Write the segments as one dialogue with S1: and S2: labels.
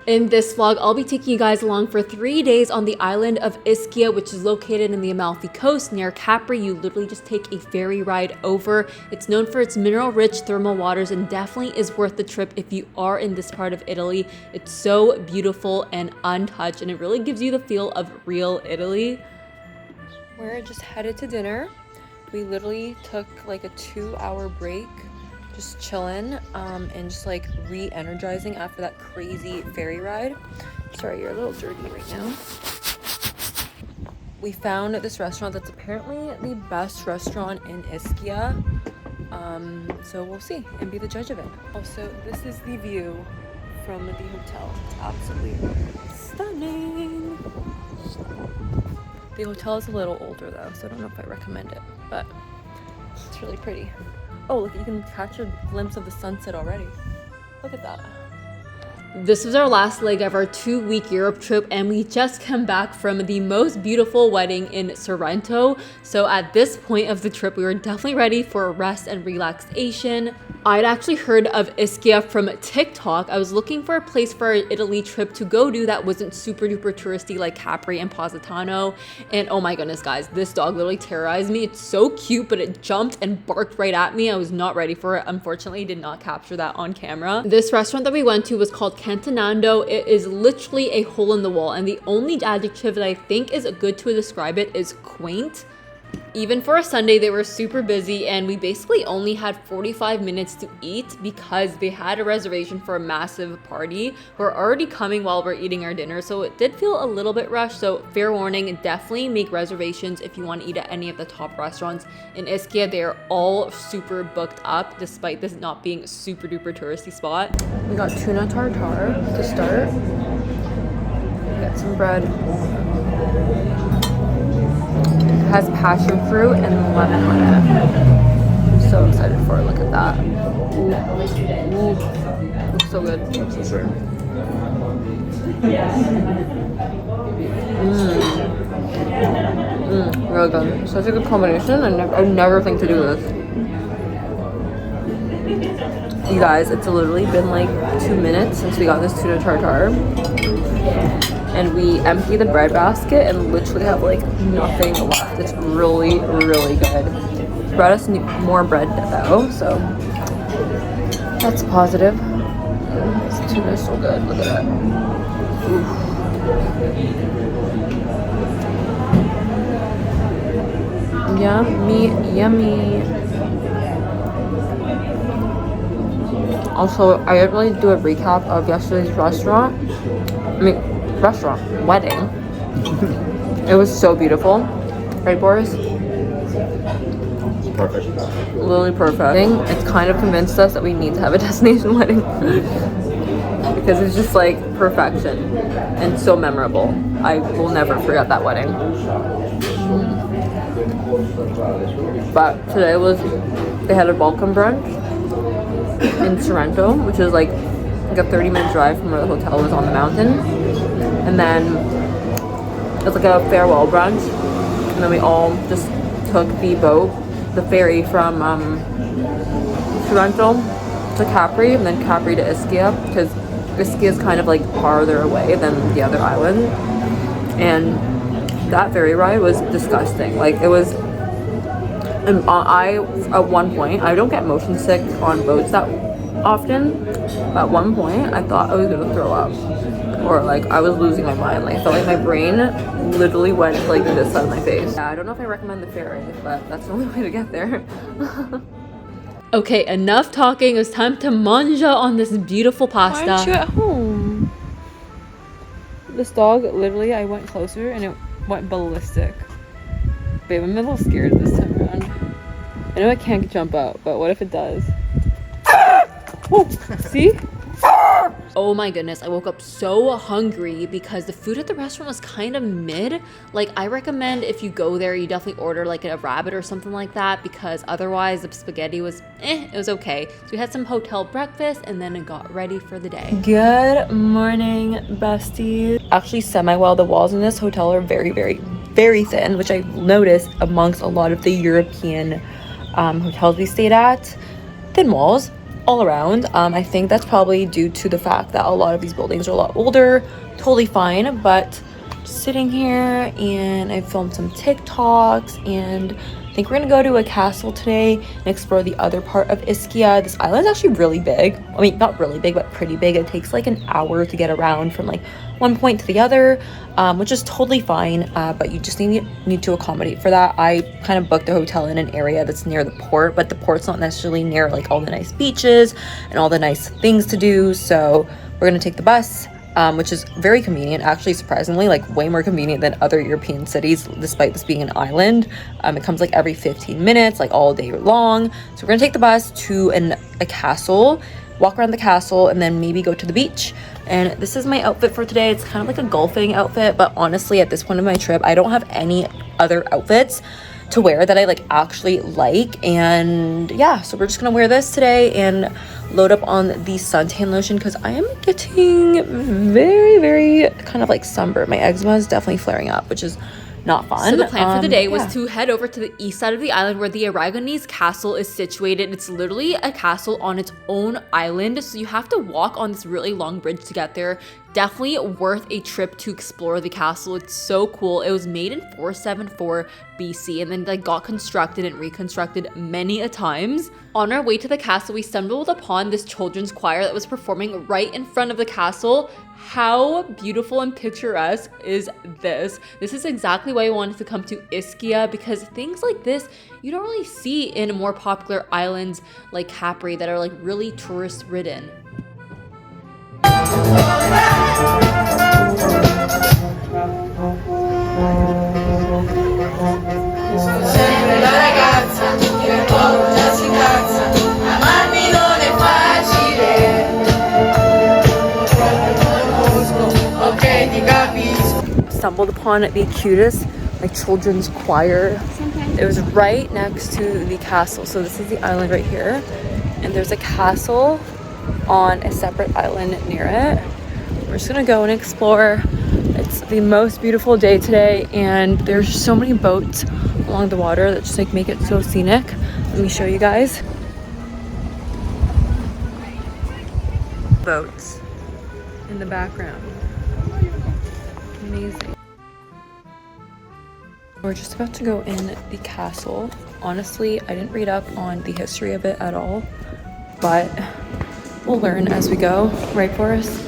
S1: In this vlog, I'll be taking you guys along for 3 days on the island of Ischia, which is located in the Amalfi coast near Capri. You literally just take a ferry ride over. It's known for its mineral-rich thermal waters and definitely is worth the trip if you are in this part of Italy. It's so beautiful and untouched, and it really gives you the feel of real Italy. We're just headed to dinner. We literally took like a 2-hour break, just chilling and just like re-energizing after that crazy ferry ride. Sorry, you're a little dirty right now. We found this restaurant that's apparently the best restaurant in Ischia. So we'll see and be the judge of it. Also, this is the view from the hotel. It's absolutely stunning. The hotel is a little older though, so I don't know if I recommend it, but it's really pretty. Oh, look, you can catch a glimpse of the sunset already. Look at that. This was our last leg of our 2-week Europe trip, and we just come back from the most beautiful wedding in Sorrento. So at this point of the trip, we were definitely ready for a rest and relaxation. I'd actually heard of Ischia from TikTok. I was looking for a place for an Italy trip to go to that wasn't super duper touristy like Capri and Positano. And oh my goodness, guys, this dog literally terrorized me. It's so cute, but it jumped and barked right at me. I was not ready for it. Unfortunately, did not capture that on camera. This restaurant that we went to was called Cantonando. It is literally a hole in the wall, and the only adjective that I think is good to describe it is quaint. Even for a Sunday, they were super busy, and we basically only had 45 minutes to eat because they had a reservation for a massive party. We're already coming while we're eating our dinner, so it did feel a little bit rushed. So fair warning, definitely make reservations if you want to eat at any of the top restaurants in Ischia. They are all super booked up despite this not being a super duper touristy spot. We got tuna tartare to start. We got some bread. It has passion fruit and lemon on it. I'm so excited for it. Look at that. Ooh. Looks so good. Really good. Such a good combination. I never think to do this. You guys, it's literally been like 2 minutes since we got this tuna tartare. And we empty the bread basket and literally have like nothing left. It's really, really good. Brought us more bread though, so that's positive. This tuna is so good. Look at that. Oof. Yummy, yummy. Also, I didn't really do a recap of yesterday's wedding. It was so beautiful, right, Boris?
S2: Perfect.
S1: Literally perfect. It's kind of convinced us that we need to have a destination wedding because it's just like perfection and so memorable. I will never forget that wedding. But today they had a welcome brunch in Sorrento, which is like a 30-minute drive from where the hotel was on the mountain. And then it's like a farewell brunch, and then we all just took the ferry from Sorrento to Capri, and then Capri to Ischia, because Ischia is kind of like farther away than the other island. And that ferry ride was disgusting. Like it was, and at one point, I don't get motion sick on boats that often, but at one point I thought I was gonna throw up. Or like I was losing my mind. Like I felt like my brain literally went like this side of my face. Yeah, I don't know if I recommend the ferry, but that's the only way to get there. Okay, enough talking. It's time to manja on this beautiful pasta. Why aren't you at home? This dog, literally, I went closer and it went ballistic. Babe, I'm a little scared this time around. I know I can't jump out, but what if it does? Oh, see? Oh my goodness, I woke up so hungry because the food at the restaurant was kind of mid. Like, I recommend if you go there, you definitely order like a rabbit or something like that, because otherwise the spaghetti was it was okay. So we had some hotel breakfast and then it got ready for the day. Good morning, besties. Actually, semi-well, the walls in this hotel are very, very, very thin, which I noticed amongst a lot of the European hotels we stayed at. Thin walls. all around. I think that's probably due to the fact that a lot of these buildings are a lot older. Totally fine, but sitting here and I filmed some TikToks, and I think we're gonna go to a castle today and explore the other part of Ischia. This island is actually really big. I mean, not really big, but pretty big. It takes like an hour to get around from like one point to the other, which is totally fine, but you just need to accommodate for that. I kind of booked a hotel in an area that's near the port, but the port's not necessarily near like all the nice beaches and all the nice things to do, so we're gonna take the bus, which is very convenient, actually, surprisingly, like way more convenient than other European cities, despite this being an island. It comes like every 15 minutes, like all day long. So we're gonna take the bus to a castle, walk around the castle, and then maybe go to the beach. And this is my outfit for today. It's kind of like a golfing outfit, but honestly, at this point of my trip, I don't have any other outfits to wear that I like actually like. And yeah, so we're just gonna wear this today and load up on the suntan lotion because I am getting very kind of like sunburned. My eczema is definitely flaring up, which is not fun.
S2: So the plan for the day was to head over to the east side of the island where the Aragonese Castle is situated. It's literally a castle on its own island, so you have to walk on this really long bridge to get there. Definitely worth a trip to explore the castle. It's so cool. It was made in 474 BC and then like got constructed and reconstructed many a times. On our way to the castle, we stumbled upon this children's choir that was performing right in front of the castle. How beautiful and picturesque is this? This is exactly why I wanted to come to Ischia, because things like this you don't really see in more popular islands like Capri that are like really tourist ridden.
S1: Stumbled upon the cutest like children's choir. It was right next to the castle. So this is the island right here, and there's a castle on a separate island near it. We're just gonna go and explore. It's the most beautiful day today, and there's so many boats along the water that just like make it so scenic. Let me show you guys. Boats in the background. Amazing. We're just about to go in the castle. Honestly, I didn't read up on the history of it at all, but we'll learn as we go, right, Boris?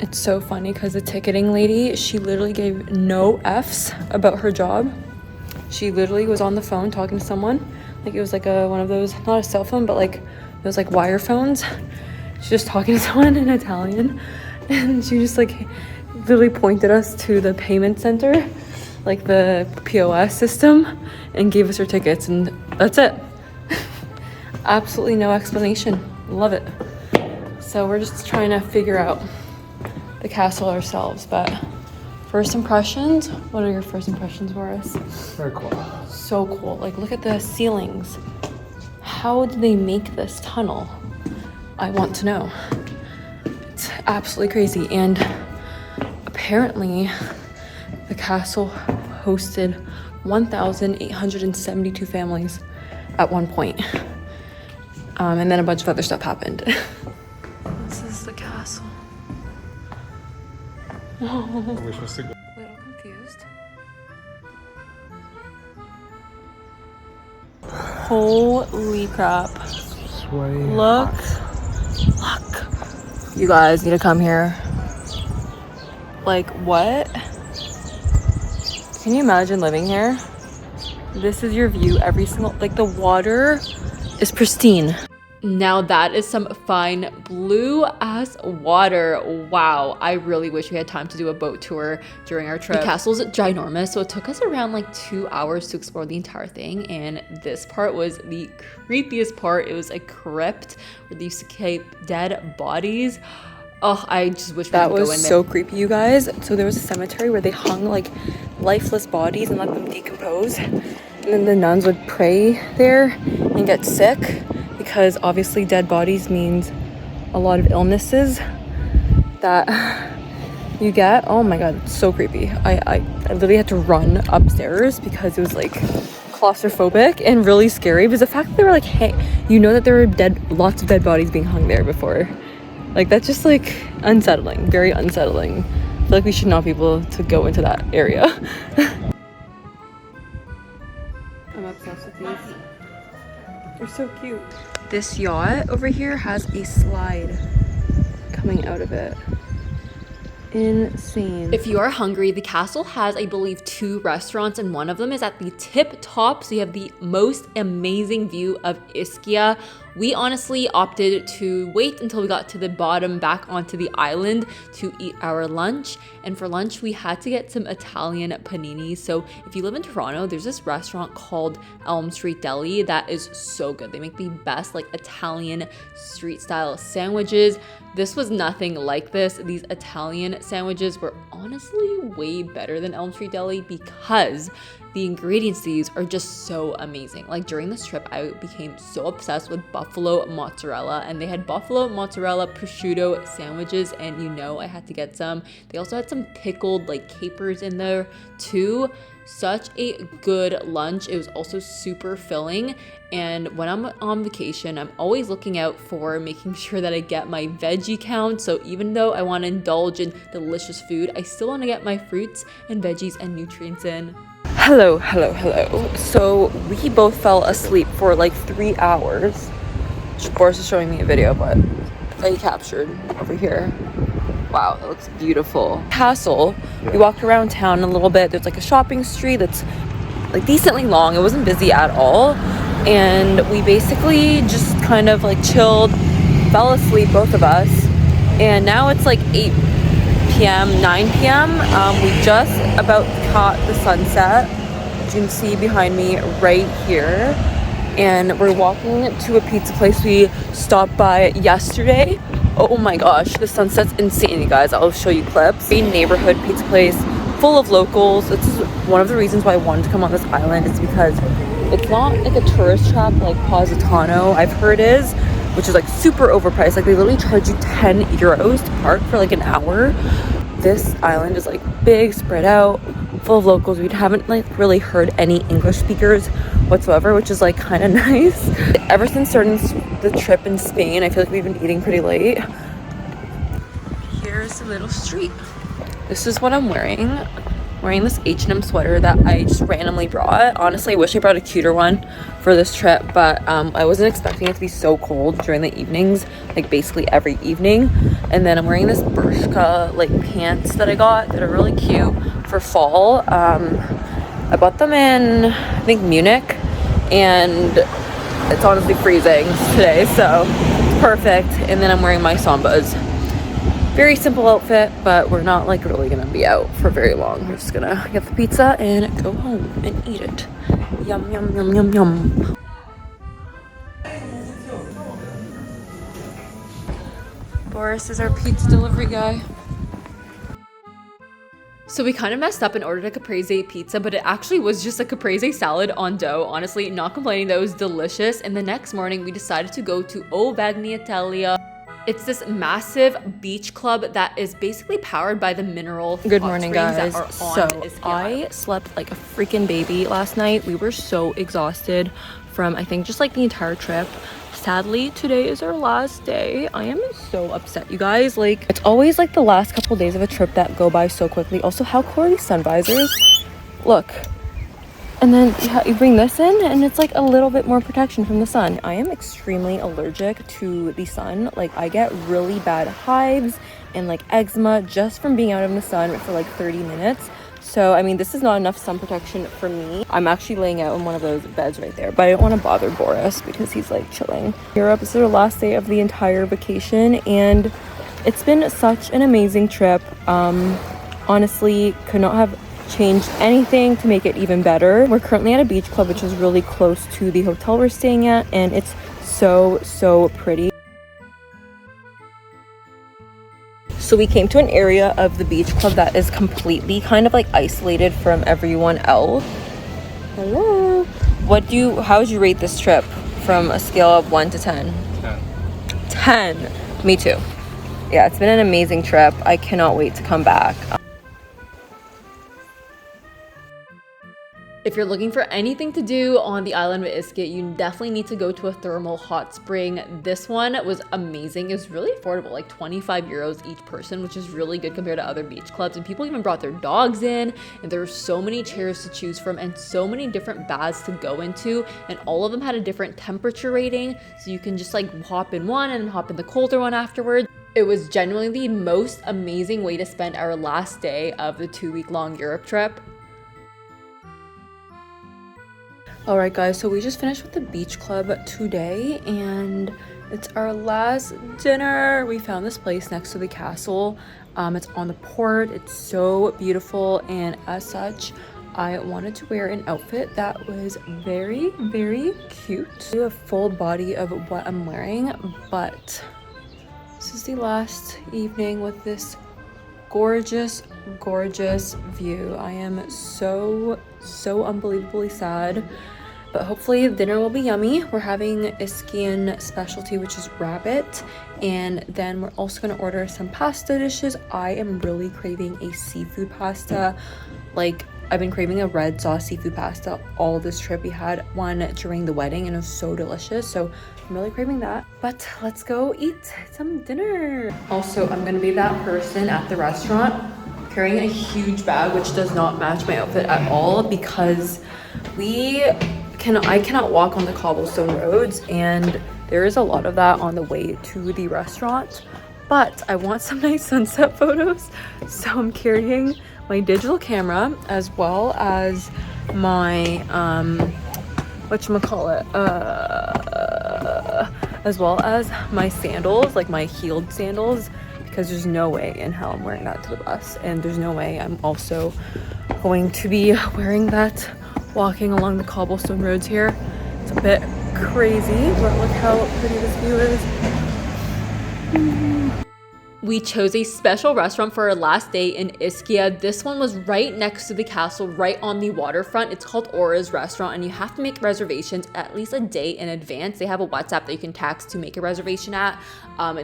S1: It's so funny because the ticketing lady, she literally gave no F's about her job. She literally was on the phone talking to someone. Like it was like one of those, not a cell phone, but like those like wire phones. She's just talking to someone in Italian, and she just like literally pointed us to the payment center, like the POS system, and gave us her tickets, and that's it. Absolutely no explanation. Love it. So we're just trying to figure out the castle ourselves, but first impressions, what are your first impressions, Boris?
S3: Very cool.
S1: So cool. Like look at the ceilings. How did they make this tunnel? I want to know. It's absolutely crazy. And apparently the castle hosted 1,872 families at one point. And then a bunch of other stuff happened. This is the castle.
S3: We're supposed to go.
S1: A little confused. Holy crap.
S3: Sway.
S1: Look. You guys need to come here. Like, what? Can you imagine living here? This is your view every single, like the water is pristine.
S2: Now that is some fine blue ass water. Wow, I really wish we had time to do a boat tour during our trip. The castle's ginormous, so it took us around like 2 hours to explore the entire thing, and this part was the creepiest part. It was a crypt where they used to keep dead bodies. Oh, I just wish we could go in there. That was
S1: so creepy, you guys. So there was a cemetery where they hung like lifeless bodies and let them decompose, and then the nuns would pray there and get sick, because obviously dead bodies means a lot of illnesses that you get. Oh my god, it's so creepy. I literally had to run upstairs because it was like claustrophobic and really scary because the fact that they were like, hey, you know that there were lots of dead bodies being hung there before. Like, that's just like unsettling, very unsettling. I feel like we should not be able to go into that area. I'm obsessed with these. They're so cute. This yacht over here has a slide coming out of it. Insane.
S2: If you are hungry, the castle has, I believe, 2 restaurants, and one of them is at the tip top, so you have the most amazing view of Ischia. We honestly opted to wait until we got to the bottom back onto the island to eat our lunch, and for lunch we had to get some Italian paninis. So if you live in Toronto, there's this restaurant called Elm Street Deli that is so good. They make the best like Italian street style sandwiches. This was nothing like this. These Italian sandwiches were honestly way better than Elm Street Deli because the ingredients to these are just so amazing. Like during this trip, I became so obsessed with buffalo mozzarella, and they had buffalo mozzarella prosciutto sandwiches, and you know I had to get some. They also had some pickled like capers in there too. Such a good lunch. It was also super filling, and when I'm on vacation, I'm always looking out for making sure that I get my veggie count. So even though I want to indulge in delicious food, I still want to get my fruits and veggies and nutrients in.
S1: Hello. So we both fell asleep for like 3 hours. Boris is showing me a video, but I captured over here. Wow, that looks beautiful. Castle. We walked around town a little bit. There's like a shopping street that's like decently long. It wasn't busy at all. And we basically just kind of like chilled, fell asleep, both of us. And now it's like 8 p.m., 9 p.m. We just about caught the sunset. You can see behind me right here. And we're walking to a pizza place we stopped by yesterday. Oh my gosh, the sunset's insane, you guys. I'll show you clips. A neighborhood pizza place full of locals. This is one of the reasons why I wanted to come on this island, is because it's not like a tourist trap like Positano I've heard is, which is like super overpriced. Like they literally charge you 10 euros to park for like an hour. This island is like big, spread out, full of locals. We haven't like really heard any English speakers whatsoever, which is like kind of nice. Ever since starting the trip in Spain, I feel like we've been eating pretty late. Here's the little street. This is what I'm wearing. Wearing this H&M sweater that I just randomly brought. Honestly, I wish I brought a cuter one for this trip, but I wasn't expecting it to be so cold during the evenings, like basically every evening. And then I'm wearing this Bershka like pants that I got that are really cute for fall. I bought them in, I think, Munich, and it's honestly freezing today, so it's perfect. And then I'm wearing my Sambas. Very simple outfit, but we're not like really gonna be out for very long. We're just gonna get the pizza and go home and eat it. Yum, yum, yum, yum, yum. Boris is our pizza delivery guy.
S2: So we kind of messed up and ordered a caprese pizza, but it actually was just a caprese salad on dough. Honestly, not complaining, that was delicious. And the next morning we decided to go to Ovagni Italia. It's this massive beach club that is basically powered by the mineral
S1: Good morning, guys. So
S2: Ischia.
S1: I slept like a freaking baby last night. We were so exhausted from, I think, just like the entire trip. Sadly, today is our last day. I am so upset, you guys. Like, it's always like the last couple days of a trip that go by so quickly. Also, how cool are these sun visors? Look. And then you bring this in and it's like a little bit more protection from the sun. I am extremely allergic to the sun. Like, I get really bad hives and like eczema just from being out in the sun for like 30 minutes. So, I mean, this is not enough sun protection for me. I'm actually laying out in one of those beds right there, but I don't want to bother Boris because he's like chilling. Europe, this is our last day of the entire vacation and it's been such an amazing trip. Honestly, could not have changed anything to make it even better. We're currently at a beach club which is really close to the hotel we're staying at, and it's so pretty. So we came to an area of the beach club that is completely kind of like isolated from everyone else. Hello. How would you rate this trip from a scale of 1 to 10? 10. Me too. Yeah, it's been an amazing trip. I cannot wait to come back.
S2: If you're looking for anything to do on the island of Ischia, you definitely need to go to a thermal hot spring. This one was amazing. It was really affordable, like 25 euros each person, which is really good compared to other beach clubs. And people even brought their dogs in, and there were so many chairs to choose from and so many different baths to go into. And all of them had a different temperature rating, so you can just like hop in one and then hop in the colder one afterwards. It was genuinely the most amazing way to spend our last day of the 2-week-long Europe trip.
S1: Alright guys, so we just finished with the beach club today and it's our last dinner. We found this place next to the castle. It's on the port. It's so beautiful, and as such I wanted to wear an outfit that was very, very cute. I do a full body of what I'm wearing, but this is the last evening with this gorgeous view. I am so unbelievably sad, but hopefully dinner will be yummy. We're having Ischia specialty, which is rabbit, and then we're also going to order some pasta dishes. I am really craving a seafood pasta. Like, I've been craving a red sauce seafood pasta all this trip. We had one during the wedding and it was so delicious, so I'm really craving that. But let's go eat some dinner. Also, I'm gonna be that person at the restaurant carrying a huge bag, which does not match my outfit at all, because I cannot walk on the cobblestone roads, and there is a lot of that on the way to the restaurant. But I want some nice sunset photos, so I'm carrying my digital camera as well as my as well as my sandals, like my heeled sandals, because there's no way in hell I'm wearing that to the bus, and there's no way I'm also going to be wearing that walking along the cobblestone roads here. It's a bit crazy, but look how pretty this view is.
S2: We chose a special restaurant for our last day in Ischia. This one was right next to the castle, right on the waterfront. It's called Aura's Restaurant, and you have to make reservations at least a day in advance. They have a WhatsApp that you can text to make a reservation at.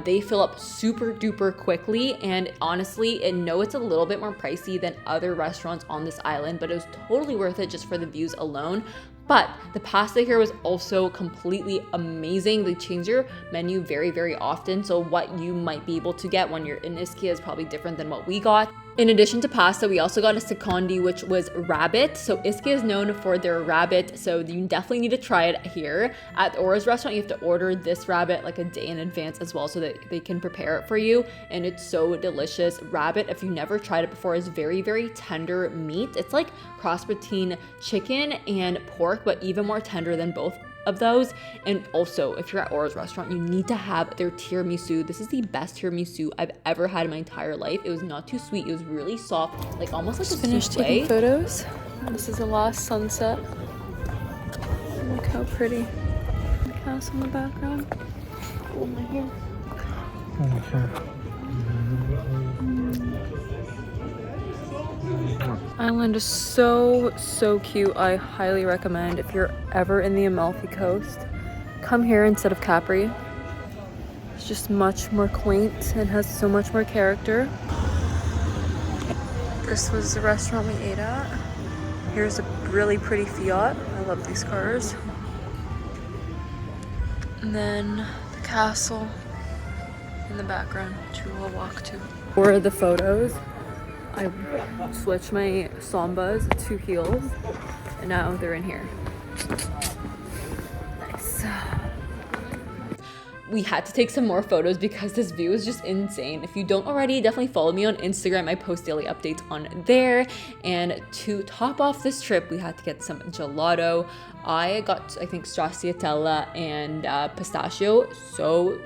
S2: They fill up super duper quickly, and honestly, I know it's a little bit more pricey than other restaurants on this island, but it was totally worth it just for the views alone. But the pasta here was also completely amazing. They change your menu very, very often, so what you might be able to get when you're in Ischia is probably different than what we got. In addition to pasta, we also got a secondi, which was rabbit. So Ischia is known for their rabbit, so you definitely need to try it here. At Aura's restaurant, you have to order this rabbit like a day in advance as well, so that they can prepare it for you, and it's so delicious. Rabbit, if you've never tried it before, is very, very tender meat. It's like cross between chicken and pork, but even more tender than both of those. And also, if you're at Aura's restaurant, you need to have their tiramisu. This is the best tiramisu I've ever had in my entire life. It was not too sweet. It was really soft, like almost like a
S1: Finished
S2: souffle.
S1: taking photos. This is the last sunset. Look how pretty. The house in the background. Oh, my hair. Island is so cute. I highly recommend, if you're ever in the Amalfi Coast, come here instead of Capri. It's just much more quaint and has so much more character. This was the restaurant we ate at. Here's a really pretty Fiat. I love these cars. And then the castle in the background, which we will walk to. For the photos, I switched my Sambas to heels, and now they're in here. Nice.
S2: We had to take some more photos because this view is just insane. If you don't already, definitely follow me on Instagram. I post daily updates on there. And to top off this trip, we had to get some gelato. I got, I think, stracciatella and pistachio. So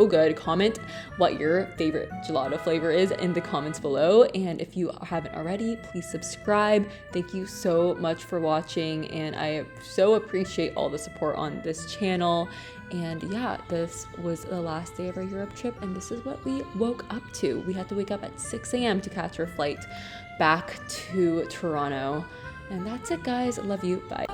S2: good. Comment what your favorite gelato flavor is in the comments below. And if you haven't already, please subscribe. Thank you so much for watching, and I so appreciate all the support on this channel. And yeah, this was the last day of our Europe trip, and this is what we woke up to. We had to wake up at 6 a.m. to catch our flight back to Toronto. And that's it, guys. Love you. Bye.